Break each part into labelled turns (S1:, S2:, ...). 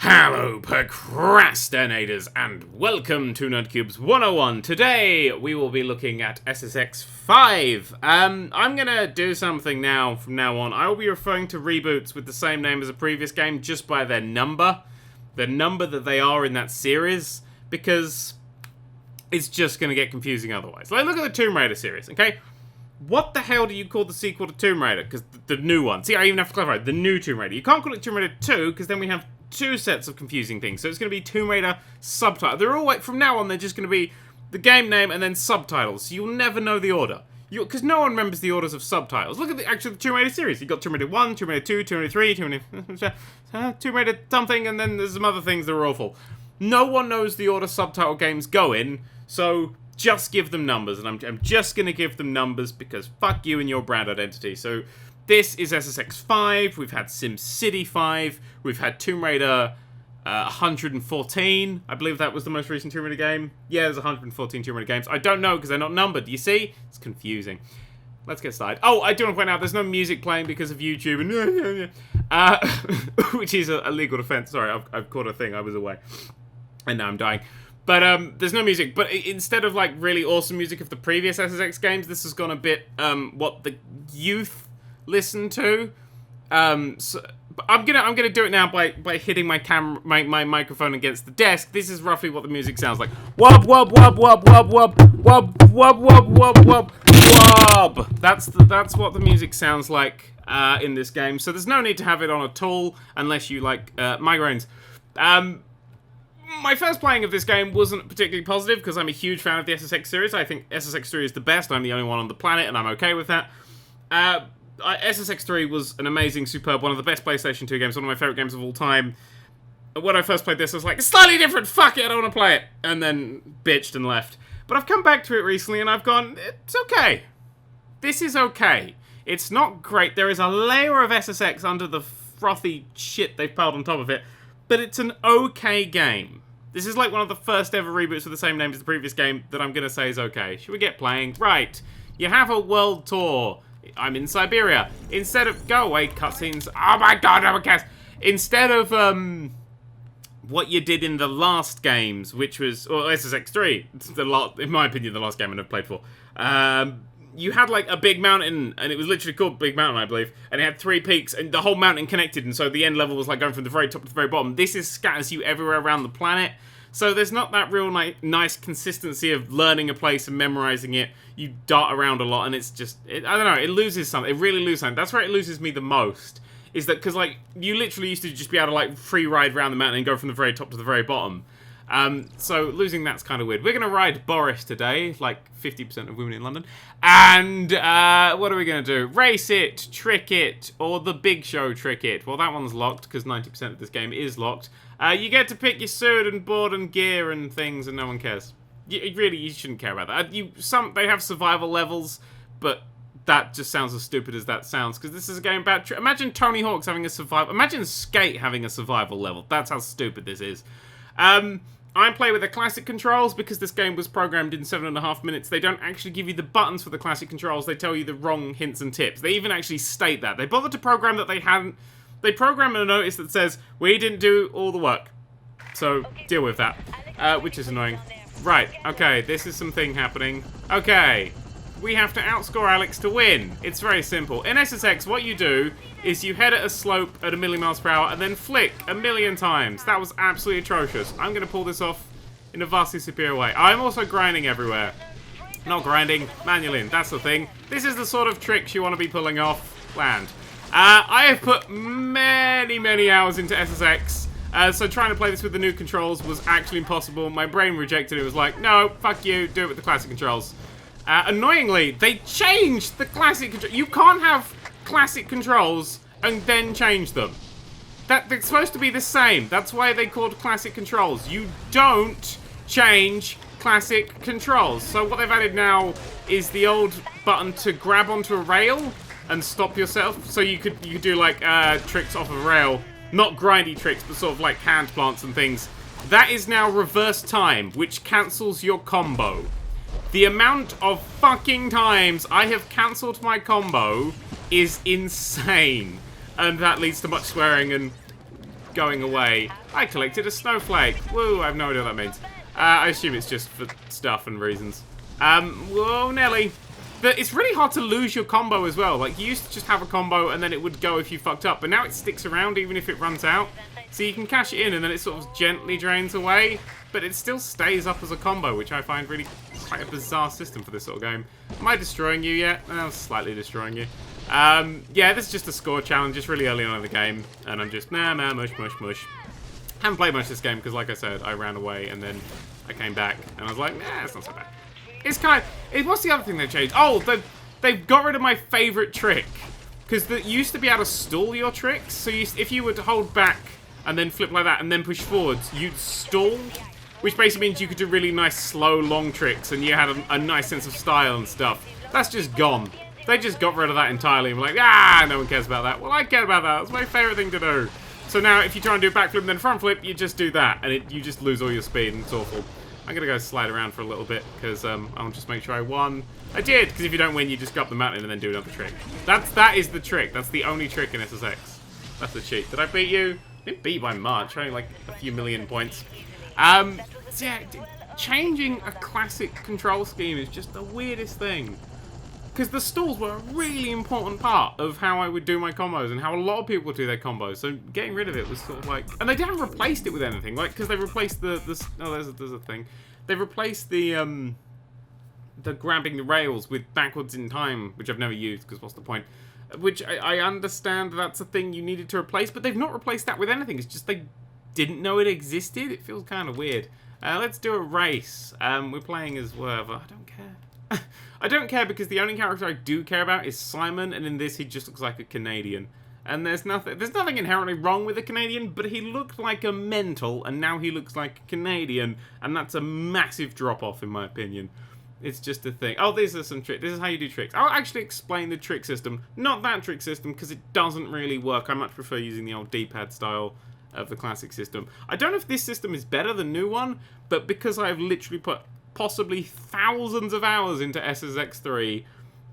S1: Hello, procrastinators, and welcome to Nerd3's 101. Today, we will be looking at SSX 5. I'm gonna do something now, from now on. I will be referring to reboots with the same name as a previous game, just by their number. The number that they are in that series, because it's just gonna get confusing otherwise. Like, look at the Tomb Raider series, okay? What the hell do you call the sequel to Tomb Raider? Because the new one. See, I even have to clarify. The new Tomb Raider. You can't call it Tomb Raider 2, because then we have two sets of confusing things. So it's going to be Tomb Raider subtitle. They're all like, from now on, they're just going to be the game name and then subtitles. So you'll never know the order. Because no one remembers the orders of subtitles. Look at the Tomb Raider series. You've got Tomb Raider 1, Tomb Raider 2, Tomb Raider 3, Tomb Raider something, and then there's some other things that are awful. No one knows the order subtitle games go in, so just give them numbers. And I'm just going to give them numbers because fuck you and your brand identity. So this is SSX 5, we've had SimCity 5, we've had Tomb Raider 114, I believe that was the most recent Tomb Raider game. Yeah, there's 114 Tomb Raider games. I don't know, because they're not numbered, you see? It's confusing. Let's get started. Oh, I do want to point out, there's no music playing because of YouTube, and which is a legal defense. Sorry, I've caught a thing, I was away. And now I'm dying. But there's no music. But instead of like really awesome music of the previous SSX games, this has gone a bit what the youth listen to. So I'm gonna do it now by hitting my my microphone against the desk. This is roughly what the music sounds like. Wub wub wub wub wub wub wub wub wub wub wub wub. That's what the music sounds like in this game. So there's no need to have it on at all unless you like migraines. My first playing of this game wasn't particularly positive because I'm a huge fan of the SSX series. I think SSX 3 is the best. I'm the only one on the planet, and I'm okay with that. SSX 3 was an amazing, superb, one of the best PlayStation 2 games, one of my favourite games of all time. When I first played this, I was like, it's slightly different, fuck it, I don't want to play it. And then bitched and left. But I've come back to it recently and I've gone, it's okay. This is okay. It's not great. There is a layer of SSX under the frothy shit they've piled on top of it. But it's an okay game. This is like one of the first ever reboots with the same name as the previous game that I'm going to say is okay. Should we get playing? Right. You have a world tour. I'm in Siberia. Instead of... Go away, cutscenes. Oh my god, I'm a cast. Instead of, what you did in the last games, which was... Or SSX 3. It's in my opinion, the last game I've played for. You had, like, a big mountain, and it was literally called Big Mountain, I believe. And it had 3 peaks, and the whole mountain connected, and so the end level was, like, going from the very top to the very bottom. This is scatters you everywhere around the planet. So there's not that real nice consistency of learning a place and memorizing it. You dart around a lot, and it's just... I don't know, it loses something. It really loses something. That's where it loses me the most. Is that, because, like, you literally used to just be able to, like, free ride around the mountain and go from the very top to the very bottom. So losing that's kind of weird. We're going to ride Boris today, like 50% of women in London. And what are we going to do? Race it, trick it, or the big show trick it. Well, that one's locked because 90% of this game is locked. You get to pick your suit and board and gear and things, and no one cares. You shouldn't care about that. They have survival levels, but that just sounds as stupid as that sounds, because this is a game about... Imagine Tony Hawk's having a survival... Imagine Skate having a survival level. That's how stupid this is. I play with the classic controls because this game was programmed in 7.5 minutes. They don't actually give you the buttons for the classic controls. They tell you the wrong hints and tips. They even actually state that. They bothered to program that they hadn't... They program a notice that says, we didn't do all the work. So, deal with that. Which is annoying. Right, okay, this is something happening. Okay, we have to outscore Alex to win. It's very simple. In SSX, what you do is you head at a slope at 1,000,000 miles per hour and then flick 1,000,000 times. That was absolutely atrocious. I'm going to pull this off in a vastly superior way. I'm also grinding everywhere. Not grinding, manualing, that's the thing. This is the sort of tricks you want to be pulling off land. I have put many hours into SSX, so trying to play this with the new controls was actually impossible. My brain rejected it. It was like, no, fuck you, do it with the classic controls. Annoyingly, they changed the classic controls. You can't have classic controls and then change them. They're supposed to be the same. That's why they called classic controls. You don't change classic controls. So what they've added now is the old button to grab onto a rail and stop yourself. So you could do like tricks off a rail. Not grindy tricks, but sort of like hand plants and things. That is now reverse time, which cancels your combo. The amount of fucking times I have cancelled my combo is insane. And that leads to much swearing and going away. I collected a snowflake. Woo, I have no idea what that means. I assume it's just for stuff and reasons. Whoa, Nelly. But it's really hard to lose your combo as well. Like, you used to just have a combo and then it would go if you fucked up. But now it sticks around even if it runs out. So you can cash it in and then it sort of gently drains away. But it still stays up as a combo, which I find really quite a bizarre system for this sort of game. Am I destroying you yet? Well, slightly destroying you. Yeah, this is just a score challenge, just really early on in the game. And I'm just, nah, mush, mush, mush. Haven't played much of this game because, like I said, I ran away and then I came back. And I was like, nah, it's not so bad. It's kind of... What's the other thing they've changed? Oh, they've got rid of my favourite trick. Because you used to be able to stall your tricks. So if you were to hold back and then flip like that and then push forwards, you'd stall. Which basically means you could do really nice, slow, long tricks. And you had a nice sense of style and stuff. That's just gone. They just got rid of that entirely. And were like, ah, no one cares about that. Well, I care about that. That's my favourite thing to do. So now, if you try and do a backflip and then front flip, you just do that. And you just lose all your speed and it's awful. I'm going to go slide around for a little bit, because I'll just make sure I won. I did, because if you don't win, you just go up the mountain and then do another trick. That is the trick. That's the only trick in SSX. That's the cheat. Did I beat you? I didn't beat you by much. Only like a few million points. So yeah, changing a classic control scheme is just the weirdest thing. Because the stalls were a really important part of how I would do my combos and how a lot of people do their combos. So getting rid of it was sort of like... And they haven't replaced it with anything, like, because they replaced the oh, there's a thing. They replaced the grabbing the rails with backwards in time, which I've never used, because what's the point? Which I understand that's a thing you needed to replace, but they've not replaced that with anything. It's just they didn't know it existed. It feels kind of weird. Let's do a race. We're playing as whatever. I don't care. I don't care because the only character I do care about is Simon, and in this he just looks like a Canadian. And there's nothing inherently wrong with a Canadian, but he looked like a mental, and now he looks like a Canadian, and that's a massive drop-off in my opinion. It's just a thing. Oh, these are some tricks. This is how you do tricks. I'll actually explain the trick system. Not that trick system, because it doesn't really work. I much prefer using the old D-pad style of the classic system. I don't know if this system is better than the new one, but because I've literally put possibly thousands of hours into SSX3,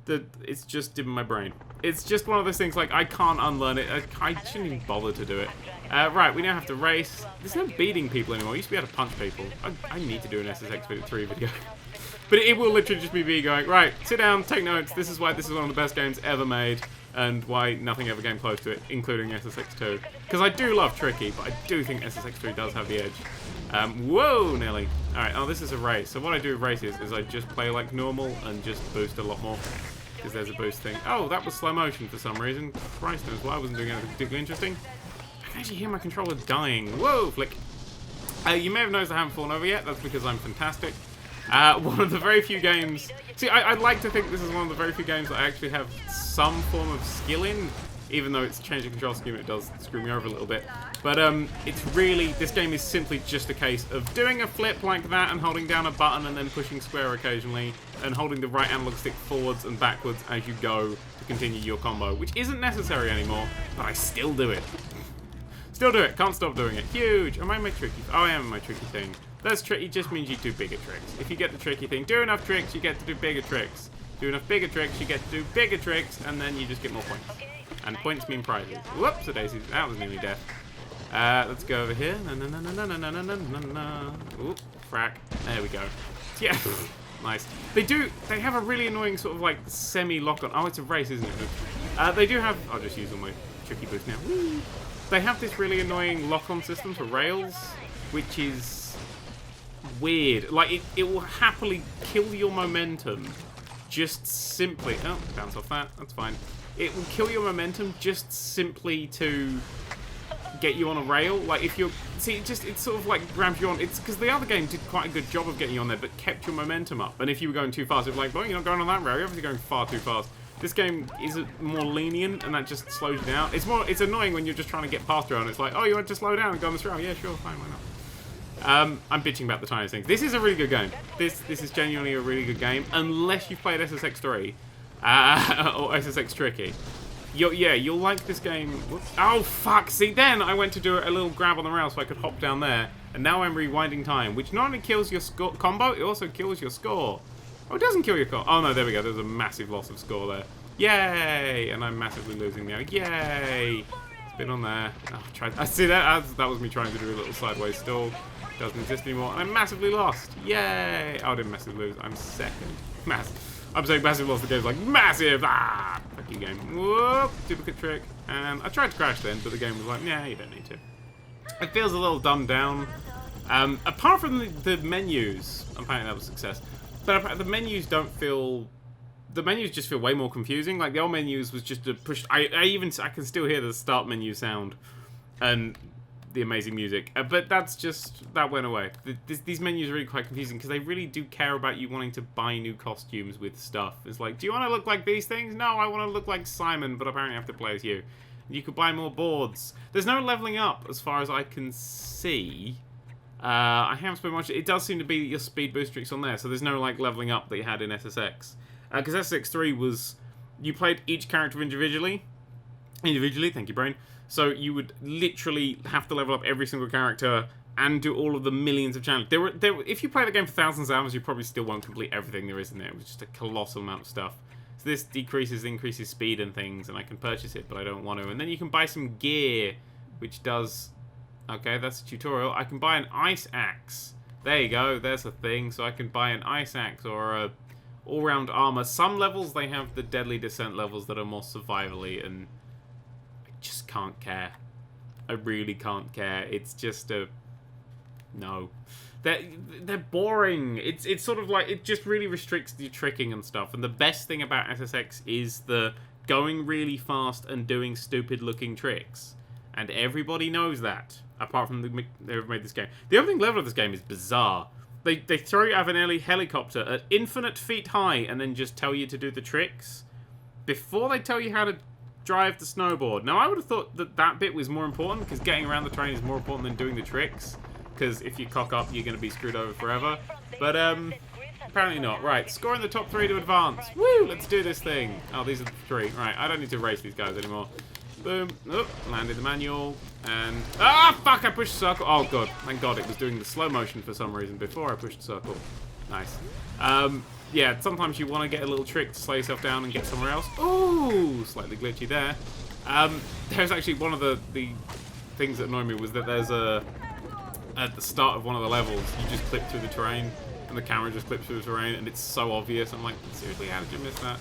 S1: that it's just in my brain. It's just one of those things, like, I can't unlearn it. I shouldn't even bother to do it. Right, we now have to race. There's no beating people anymore. I used to be able to punch people. I need to do an SSX3 video. But it will literally just be me going, right, sit down, take notes. This is why this is one of the best games ever made, and why nothing ever came close to it, including SSX2. Because I do love Tricky, but I do think SSX3 does have the edge. Whoa, Nelly. Alright, oh, this is a race. So what I do with races is I just play like normal and just boost a lot more. Because there's a boost thing. Oh, that was slow motion for some reason. Christ knows why I wasn't doing anything particularly interesting. I can actually hear my controller dying. Whoa, flick. You may have noticed I haven't fallen over yet. That's because I'm fantastic. One of the very few games... See, I'd like to think this is one of the very few games that I actually have some form of skill in. Even though it's changed the control scheme, it does screw me over a little bit. But it's really... This game is simply just a case of doing a flip like that and holding down a button and then pushing square occasionally. And holding the right analog stick forwards and backwards as you go to continue your combo. Which isn't necessary anymore, but I still do it. Still do it. Can't stop doing it. Huge. Am I in my tricky... Oh, I am in my tricky thing. That's tricky. Just means you do bigger tricks. If you get the tricky thing, do enough tricks, you get to do bigger tricks. Do enough bigger tricks, you get to do bigger tricks, and then you just get more points. And points mean prizes. Whoops, a daisy. That was nearly death. Let's go over here. Oop, frack. There we go. Yeah. Nice. They have a really annoying sort of like semi-lock-on. Oh, it's a race, isn't it? They do have... I'll just use all my tricky boost now. Woo. They have this really annoying lock-on system for rails, which is weird. Like, it will happily kill your momentum just simply... Oh, bounce off that. That's fine. It will kill your momentum just simply to get you on a rail. Like, if you're... See, it sort of, like, grabs you on... It's because the other game did quite a good job of getting you on there, but kept your momentum up. And if you were going too fast, it was like, well, you're not going on that rail. You're obviously going far too fast. This game is more lenient, and that just slows you down. It's annoying when you're just trying to get past rail, and it's like, oh, you want to slow down and go on this rail? Yeah, sure, fine, why not? I'm bitching about the tiniest things. This is a really good game. This is genuinely a really good game, unless you've played SSX3 or SSX Tricky. You'll like this game. Whoops. Oh, fuck. See, then I went to do a little grab on the rail so I could hop down there, and now I'm rewinding time, which not only kills your combo, it also kills your score. Oh, it doesn't kill your score. Oh, no, there we go. There's a massive loss of score there. Yay! And I'm massively losing now. Yay! Spin on there. Oh, I see that. That was me trying to do a little sideways stall. Doesn't exist anymore. And I massively lost. Yay! Oh, I didn't massively lose. I'm second. I'm saying massive loss. The game's like massive. Ah! Fuck you, game. Whoop! Duplicate trick. And I tried to crash then, but the game was like, yeah, you don't need to. It feels a little dumbed down. Apart from the menus, apparently that was a success. But the menus don't feel. The menus just feel way more confusing. Like the old menus was just a push. I can still hear the start menu sound, and the amazing music. But that went away. These menus are really quite confusing because they really do care about you wanting to buy new costumes with stuff. It's like, do you want to look like these things? No, I want to look like Simon, but apparently I have to play as you. You could buy more boards. There's no leveling up as far as I can see. I haven't spent much. It does seem to be your speed boost tricks on there, so there's no like leveling up that you had in SSX. Because SSX3 was, you played each character individually, thank you, brain. So you would literally have to level up every single character and do all of the millions of challenges. If you play the game for thousands of hours, you probably still won't complete everything there is in there. It was just a colossal amount of stuff. So this increases speed and things, and I can purchase it, but I don't want to. And then you can buy some gear, which does. Okay, that's a tutorial. I can buy an ice axe. There you go. There's a thing. So I can buy an ice axe or a all-round armor. Some levels they have the deadly descent levels that are more survivally, and I just can't care. I really can't care. It's just a no. They're boring. It's sort of like it just really restricts your tricking and stuff. And the best thing about SSX is the going really fast and doing stupid-looking tricks. And everybody knows that, apart from whoever made this game. The opening level of this game is bizarre. They throw you out of an helicopter at infinite feet high and then just tell you to do the tricks before they tell you how to drive the snowboard. Now, I would have thought that bit was more important because getting around the train is more important than doing the tricks. Because if you cock up, you're going to be screwed over forever. But apparently not. Right, scoring the top 3 to advance. Woo! Let's do this thing. Oh, these are the 3. Right, I don't need to race these guys anymore. Boom. Oop, landed the manual. And... ah, fuck! I pushed circle. Oh, God. Thank God it was doing the slow motion for some reason before I pushed circle. Nice. Yeah, sometimes you want to get a little trick to slow yourself down and get somewhere else. Ooh! Slightly glitchy there. There's actually one of the things that annoyed me was that there's a... at the start of one of the levels, you just clip through the terrain, and the camera just clips through the terrain, and it's so obvious. I'm like, seriously, how did you miss that?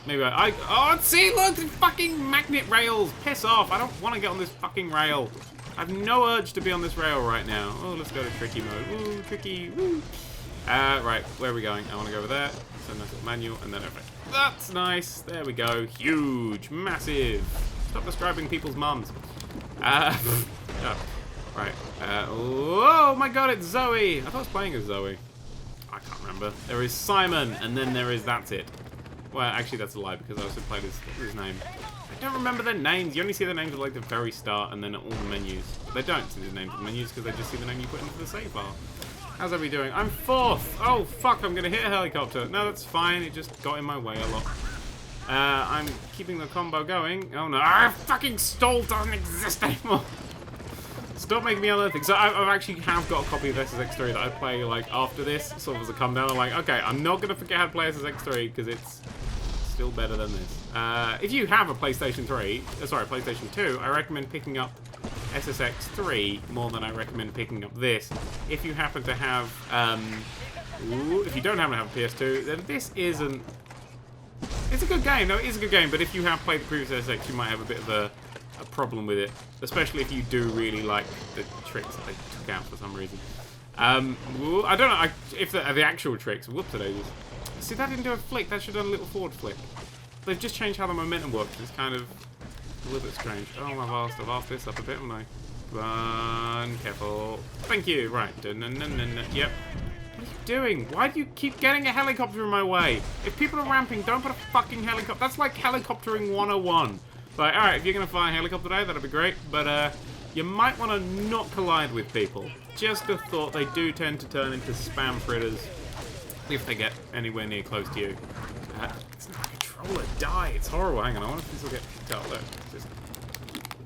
S1: Maybe oh, see, look, the fucking magnet rails! Piss off! I don't want to get on this fucking rail. I have no urge to be on this rail right now. Oh, let's go to tricky mode. Woo, tricky, woo. Right, where are we going? I want to go over there. So nice little manual, and then over. That's nice. There we go. Huge, massive. Stop describing people's mums. Oh. Right. Oh my God, it's Zoe! I thought I was playing as Zoe. I can't remember. There is Simon, and then there is that's it. Well, actually, that's a lie because I also played his name. I don't remember their names. You only see their names at like the very start and then at all the menus. But they don't see the names of the menus because they just see the name you put into the save file. How's everybody doing? I'm 4th! Oh, fuck, I'm gonna hit a helicopter. No, that's fine. It just got in my way a lot. I'm keeping the combo going. Oh no. Ah, fucking stall doesn't exist anymore! Stop making me other things. So I actually have got a copy of SSX3 that I play like after this, sort of as a come down. I'm like, okay, I'm not gonna forget how to play SSX3 because it's still better than this. If you have a PlayStation 2, I recommend picking up SSX3 more than I recommend picking up this. If you happen to have, if you don't happen to have a PS2, then this isn't. It's a good game. No, it is a good game. But if you have played the previous SSX, you might have a bit of a problem with it, especially if you do really like the tricks that they took out for some reason. I don't know if the actual tricks. Whoops, daisies. See, that didn't do a flick. That should have done a little forward flick. They've just changed how the momentum works. It's kind of a little bit strange. Oh, I've asked this up a bit, haven't I? Run, careful. Thank you. Right. Yep. What are you doing? Why do you keep getting a helicopter in my way? If people are ramping, don't put a fucking helicopter. That's like helicoptering 101. Like, alright, if you're going to fly a helicopter today, that'd be great, but you might want to not collide with people. Just a thought, they do tend to turn into spam fritters if they get anywhere near close to you. It's not a controller, die, it's horrible. Hang on, I wonder if this will get picked up. Look,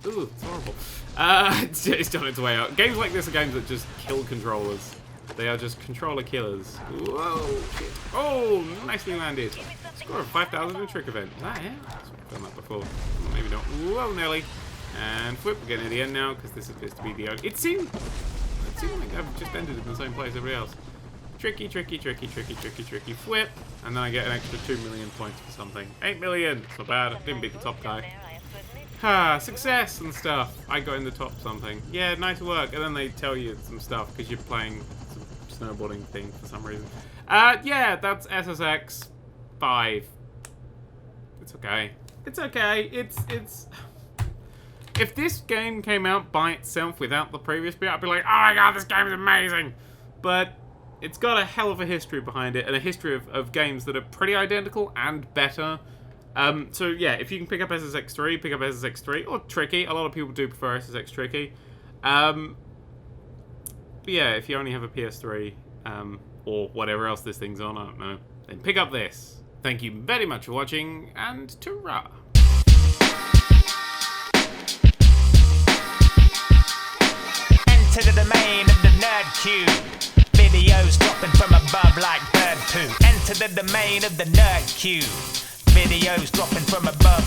S1: ooh, it's horrible. It's on its way out. Games like this are games that just kill controllers. They are just controller killers. Whoa, shit. Oh, nicely landed. Score of 5,000 in a trick event. Is that it? I've done that before. Maybe not. Whoa, Nelly. And flip, we're getting to the end now, because this appears to be the only... It seemed like I've just ended in the same place as everybody else. Tricky, tricky, tricky, tricky, tricky, tricky, flip. And then I get an extra 2 million points for something. 8 million! It's not bad. I didn't beat the top guy. Success and stuff. I got in the top something. Yeah, nice work. And then they tell you some stuff because you're playing some snowboarding thing for some reason. Yeah, that's SSX 5. It's okay. It's okay. It's... If this game came out by itself without the previous bit, I'd be like, oh my god, this game is amazing! But it's got a hell of a history behind it, and a history of games that are pretty identical and better. So yeah, if you can pick up SSX3, pick up SSX3, or Tricky. A lot of people do prefer SSX Tricky. But yeah, if you only have a PS3, or whatever else this thing's on, I don't know, then pick up this. Thank you very much for watching, and ta-ra!
S2: Enter the domain of the Nerd3. Videos dropping from above like bird poo. Enter the domain of the Nerd3. Videos dropping from above